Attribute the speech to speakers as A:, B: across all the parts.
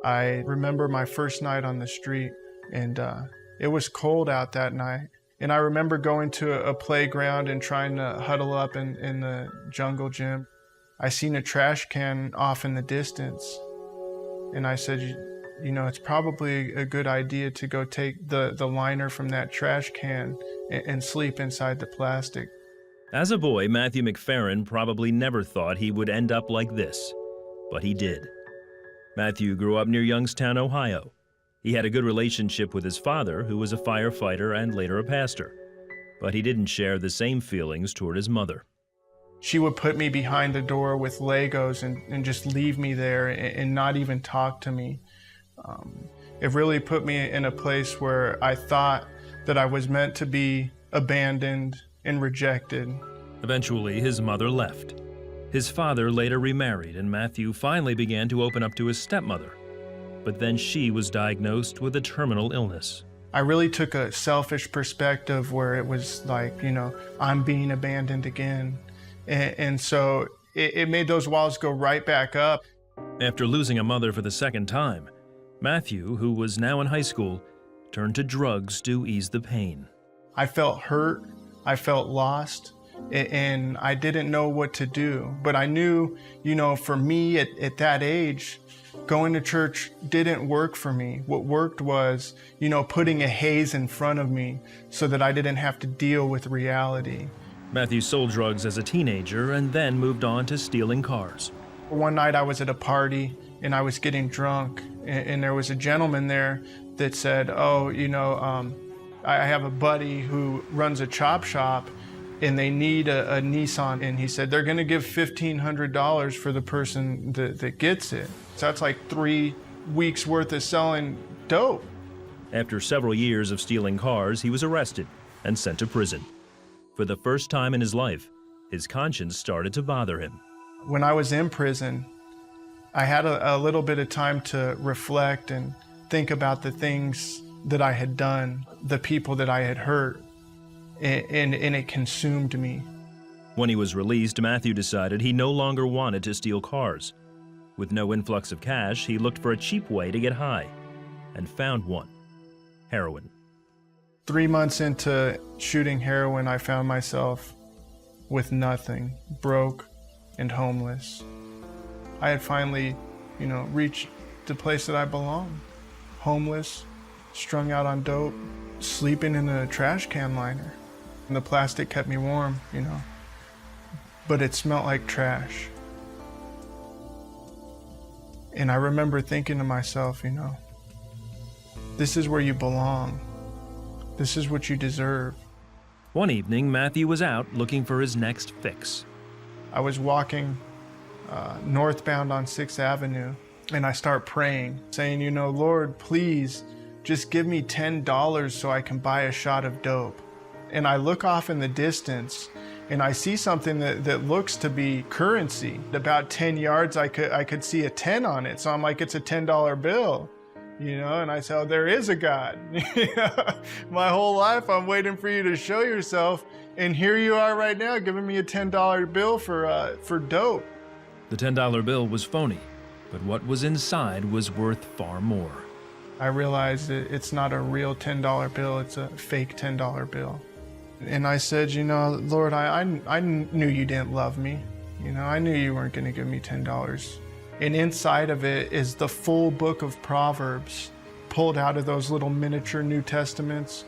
A: I remember my first night on the street, and it was cold out that night. And I remember going to a playground and trying to huddle up in the jungle gym. I seen a trash can off in the distance, and I said, you know, it's probably a good idea to go take the liner from that trash can and sleep inside the plastic.
B: As a boy, Matthew McFerrin probably never thought he would end up like this, but he did. Matthew grew up near Youngstown, Ohio. He had a good relationship with his father, who was a firefighter and later a pastor, but he didn't share the same feelings toward his mother.
A: She would put me behind the door with Legos and just leave me there and not even talk to me. It really put me in a place where I thought that I was meant to be abandoned and rejected.
B: Eventually, his mother left. His father later remarried, and Matthew finally began to open up to his stepmother. But then she was diagnosed with a terminal illness.
A: I really took a selfish perspective where it was like, you know, I'm being abandoned again. And so it made those walls go right back up.
B: After losing a mother for the second time, Matthew, who was now in high school, turned to drugs to ease the pain.
A: I felt hurt, I felt lost, and I didn't know what to do. But I knew, you know, for me at that age, going to church didn't work for me. What worked was, you know, putting a haze in front of me so that I didn't have to deal with reality.
B: Matthew sold drugs as a teenager and then moved on to stealing cars.
A: One night I was at a party and I was getting drunk, and there was a gentleman there that said, oh, you know, I have a buddy who runs a chop shop and they need a Nissan. And he said, they're gonna give $1,500 for the person that gets it. So that's like 3 weeks worth of selling dope.
B: After several years of stealing cars, he was arrested and sent to prison. For the first time in his life, his conscience started to bother him.
A: When I was in prison, I had a little bit of time to reflect and think about the things that I had done, the people that I had hurt, and it consumed me.
B: When he was released, Matthew decided he no longer wanted to steal cars. With no influx of cash, he looked for a cheap way to get high and found one: heroin.
A: 3 months into shooting heroin, I found myself with nothing, broke and homeless. I had finally, you know, reached the place that I belong. Homeless, strung out on dope, sleeping in a trash can liner. And the plastic kept me warm, you know, but it smelled like trash. And I remember thinking to myself, you know, this is where you belong. This is what you deserve.
B: One evening, Matthew was out looking for his next fix.
A: I was walking northbound on 6th Avenue, and I start praying, saying, you know, Lord, please just give me $10 so I can buy a shot of dope. And I look off in the distance, and I see something that looks to be currency. About 10 yards, I could see a 10 on it. So I'm like, it's a $10 bill, you know? And I say, oh, there is a God. My whole life, I'm waiting for you to show yourself. And here you are right now giving me a $10 bill for dope.
B: The $10 bill was phony, but what was inside was worth far more.
A: I realized that it's not a real $10 bill, it's a fake $10 bill. And I said, you know, Lord, I knew you didn't love me. You know, I knew you weren't gonna give me $10. And inside of it is the full book of Proverbs, pulled out of those little miniature New Testaments.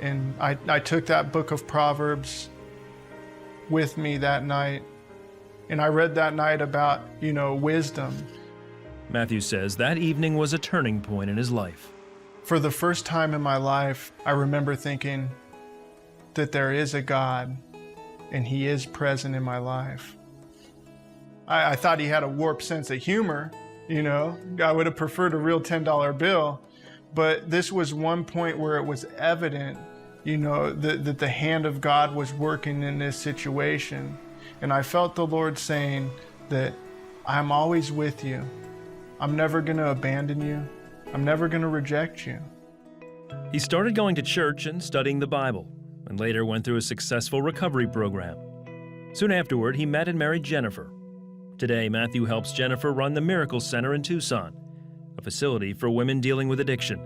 A: And I took that book of Proverbs with me that night. And I read that night about, you know, wisdom.
B: Matthew says that evening was a turning point in his life.
A: For the first time in my life, I remember thinking that there is a God and he is present in my life. I thought he had a warped sense of humor, you know. I would have preferred a real $10 bill, but this was one point where it was evident, you know, that the hand of God was working in this situation. And I felt the Lord saying that I'm always with you. I'm never going to abandon you. I'm never going to reject you.
B: He started going to church and studying the Bible, and later went through a successful recovery program. Soon afterward, he met and married Jennifer. Today, Matthew helps Jennifer run the Miracle Center in Tucson, a facility for women dealing with addiction.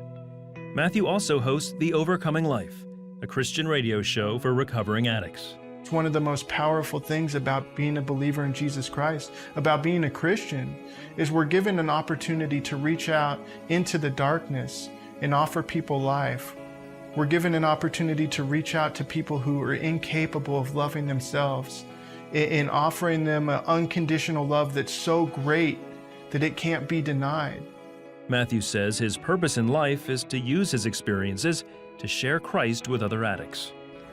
B: Matthew also hosts The Overcoming Life, a Christian radio show for recovering addicts.
A: It's one of the most powerful things about being a believer in Jesus Christ, about being a Christian, is we're given an opportunity to reach out into the darkness and offer people life. We're given an opportunity to reach out to people who are incapable of loving themselves and offering them an unconditional love that's so great that it can't be denied.
B: Matthew says his purpose in life is to use his experiences to share Christ with other addicts.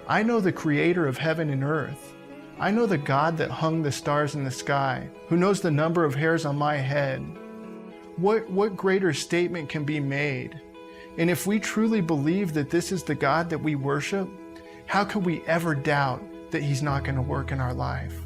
A: I know the creator of heaven and earth. I know the God that hung the stars in the sky, who knows the number of hairs on my head. What greater statement can be made? And if we truly believe that this is the God that we worship, how could we ever doubt that he's not going to work in our life?